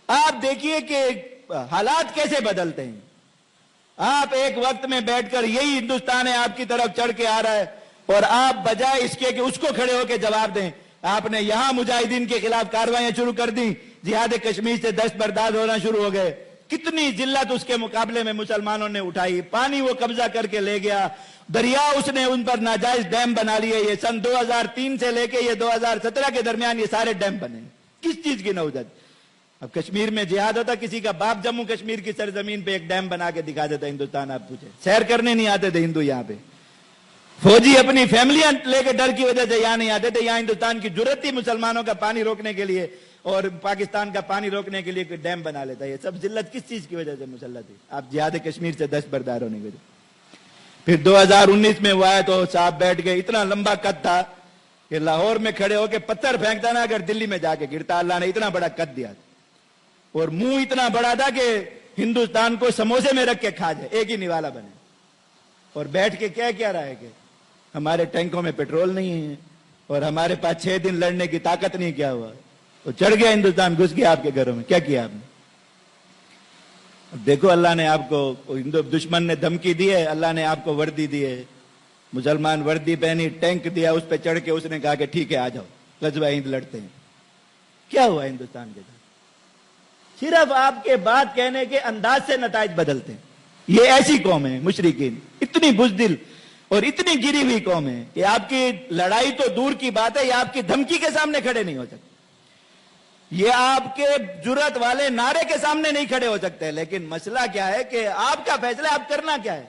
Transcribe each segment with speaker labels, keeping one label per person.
Speaker 1: آپ دیکھیے کہ حالات کیسے بدلتے ہیں. آپ ایک وقت میں بیٹھ کر یہی ہندوستان ہے آپ کی طرف چڑھ کے آ رہا ہے، اور آپ بجائے اس کے کہ اس کو کھڑے ہو کے جواب دیں، آپ نے یہاں مجاہدین کے خلاف کاروائیاں شروع کر دیں. جہاد کشمیر سے دست بردار ہونا شروع ہو گئے. کتنی ذلت اس کے مقابلے میں مسلمانوں نے اٹھائی. پانی وہ قبضہ کر کے لے گیا، دریا اس نے ان پر ناجائز ڈیم بنا لیے. یہ سن 2003 سے لے کے یہ 2017 کے درمیان یہ سارے ڈیم بنے. کس چیز کی نوجت؟ اب کشمیر میں جہاد ہوتا، کسی کا باپ جموں کشمیر کی سرزمین پہ ایک ڈیم بنا کے دکھا دیتا ہندوستان. آپ پوچھیں، سیر کرنے نہیں آتے تھے ہندو یہاں پہ. فوجی اپنی فیملیاں لے کے ڈر کی وجہ سے یہاں نہیں آتے تھے. یہاں ہندوستان کی جرأت تھی مسلمانوں کا پانی روکنے کے لیے اور پاکستان کا پانی روکنے کے لیے کوئی ڈیم بنا لیتا. یہ سب ذلت کس چیز کی وجہ سے مسلط ہے؟ آپ جہاد کشمیر سے دست بردار ہونے کی وجہ. پھر 2019 میں وہ آئے تو صاحب بیٹھ گئے. اتنا لمبا قد تھا کہ لاہور میں کھڑے ہو کے پتھر پھینکتا نا اگر دلی میں جا کے گرتا. اللہ نے اتنا بڑا قد دیا اور منہ اتنا بڑا تھا کہ ہندوستان کو سموسے میں رکھ کے کھا جائے، ایک ہی نوالا بنے. اور بیٹھ کے کیا رہا ہے کہ ہمارے ٹینکوں میں پیٹرول نہیں ہے اور ہمارے پاس 6 دن لڑنے کی طاقت نہیں. کیا ہوا؟ تو چڑھ گیا ہندوستان، گھس گیا آپ کے گھروں میں. کیا کیا آپ نے؟ اب دیکھو، اللہ نے آپ کو ہندو دشمن نے دھمکی دی ہے، اللہ نے آپ کو وردی دی ہے. مسلمان وردی پہنی، ٹینک دیا، اس پہ چڑھ کے اس نے کہا کہ ٹھیک ہے آ جاؤ، غزوہ ہند لڑتے ہیں. کیا ہوا ہندوستان کے ساتھ؟ صرف آپ کے بات کہنے کے انداز سے نتائج بدلتے ہیں. یہ ایسی قوم ہے مشرکین، اتنی بزدل اور اتنی گری ہوئی قوم ہے کہ آپ کی لڑائی تو دور کی بات ہے، یہ آپ کی دھمکی کے سامنے کھڑے نہیں ہو سکتے. یہ آپ کے جرأت والے نعرے کے سامنے نہیں کھڑے ہو سکتے. لیکن مسئلہ کیا ہے کہ آپ کا فیصلہ آپ کرنا کیا ہے.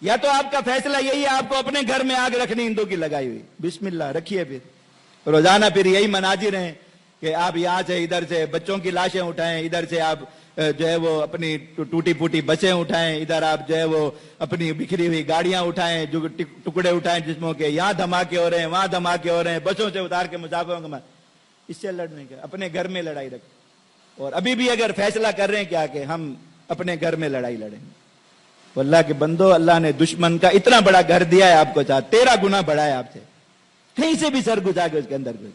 Speaker 1: یا تو آپ کا فیصلہ یہی ہے آپ کو اپنے گھر میں آگ رکھنی ہندو کی لگائی ہوئی، بسم اللہ رکھیے. پھر روزانہ پھر یہی مناظر ہیں کہ آپ یہاں سے ادھر سے بچوں کی لاشیں اٹھائیں، ادھر سے آپ جو ہے وہ اپنی ٹوٹی پھوٹی بسیں اٹھائیں، ادھر آپ جو ہے وہ اپنی بکھری ہوئی گاڑیاں اٹھائیں، جو ٹکڑے اٹھائیں جسموں کے. یہاں دھماکے ہو رہے ہیں، وہاں دھماکے ہو رہے ہیں، بسوں سے اتار کے مسافروں کو. اس سے لڑنے کا اپنے گھر میں لڑائی رکھیں. اور ابھی بھی اگر فیصلہ کر رہے ہیں کیا کہ ہم اپنے گھر میں لڑائی لڑیں گے. اللہ کے بندو، اللہ نے دشمن کا اتنا بڑا گھر دیا ہے آپ کو، ساتھ 13 گنا بڑا ہے آپ سے، کہیں سے بھی سر گزا کے اس کے اندر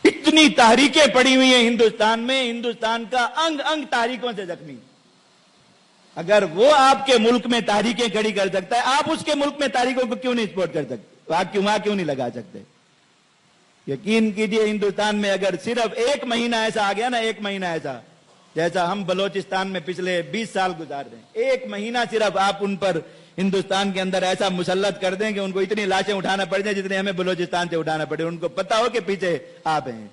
Speaker 1: اتنی تحریکیں پڑی ہوئی ہیں ہندوستان میں. ہندوستان کا انگ انگ تحریکوں سے زخمی. اگر وہ آپ کے ملک میں تحریکیں کھڑی کر سکتا ہے، آپ اس کے ملک میں تحریکوں کو کیوں نہیں سپورٹ کر سکتے؟ آپ وہاں کیوں نہیں لگا سکتے؟ یقین کیجئے ہندوستان میں اگر صرف 1 مہینہ ایسا آ گیا نا، 1 مہینہ ایسا جیسا ہم بلوچستان میں پچھلے 20 سال گزار رہے ہیں، 1 مہینہ صرف آپ ان پر ہندوستان کے اندر ایسا مسلط کر دیں کہ ان کو اتنی لاشیں اٹھانا پڑ جائیں جتنے ہمیں بلوچستان سے اٹھانا پڑے. ان کو پتا ہو کہ پیچھے آپ ہیں.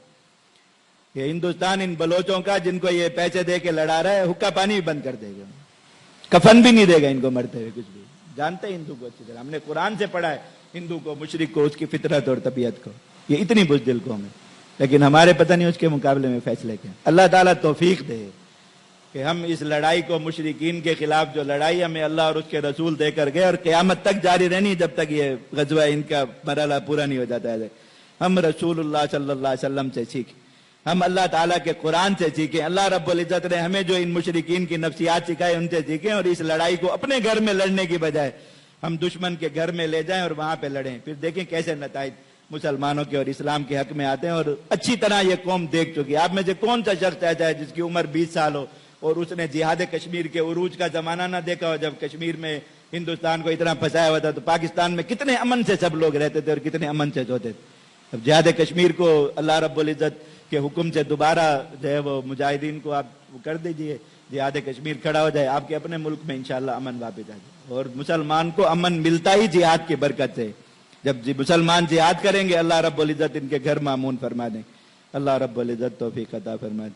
Speaker 1: یہ ہندوستان ان بلوچوں کا جن کو یہ پیسے دے کے لڑا رہا ہے، حقہ پانی بھی بند کر دے گا، کفن بھی نہیں دے گا ان کو مرتے ہوئے کچھ بھی. جانتے ہیں ہندو کو اچھی طرح، ہم نے قرآن سے پڑھا ہے ہندو کو، مشرک کو، اس کی فطرت اور طبیعت کو. یہ اتنی بزدل قوم ہے، لیکن ہمارے پتہ نہیں اس کے مقابلے میں فیصلے کیا. اللہ تعالیٰ توفیق دے کہ ہم اس لڑائی کو، مشرکین کے خلاف جو لڑائی ہمیں اللہ اور اس کے رسول دے کر گئے اور قیامت تک جاری رہنی جب تک یہ غزوہ ان کا مرحلہ پورا نہیں ہو جاتا ہے. ہم رسول اللہ صلی اللہ علیہ وسلم سے سیکھیں، ہم اللہ تعالیٰ کے قرآن سے سیکھیں. اللہ رب العزت نے ہمیں جو ان مشرکین کی نفسیات سکھائے ان سے سیکھیں، اور اس لڑائی کو اپنے گھر میں لڑنے کی بجائے ہم دشمن کے گھر میں لے جائیں اور وہاں پہ لڑیں. پھر دیکھیں کیسے نتائج مسلمانوں کے اور اسلام کے حق میں آتے ہیں. اور اچھی طرح یہ قوم دیکھ چکی ہے. آپ میں سے کون سا شخص ایسا ہے جس کی عمر 20 سال ہو اور اس نے جہاد کشمیر کے عروج کا زمانہ نہ دیکھا ہو، جب کشمیر میں ہندوستان کو اتنا پھنسایا ہوا تھا تو پاکستان میں کتنے امن سے سب لوگ رہتے تھے اور کتنے امن سے سوتے تھے. اب جہاد کشمیر کو اللہ رب العزت کے حکم سے دوبارہ جو ہے وہ مجاہدین کو آپ کر دیجئے، جہاد کشمیر کھڑا ہو جائے، آپ کے اپنے ملک میں انشاءاللہ امن واپس آ جائے. اور مسلمان کو امن ملتا ہی جہاد کی برکت سے. جب مسلمان جہاد کریں گے اللہ رب العزت ان کے گھر مامون فرما دیں. اللہ رب العزت توفیق عطا فرمائے.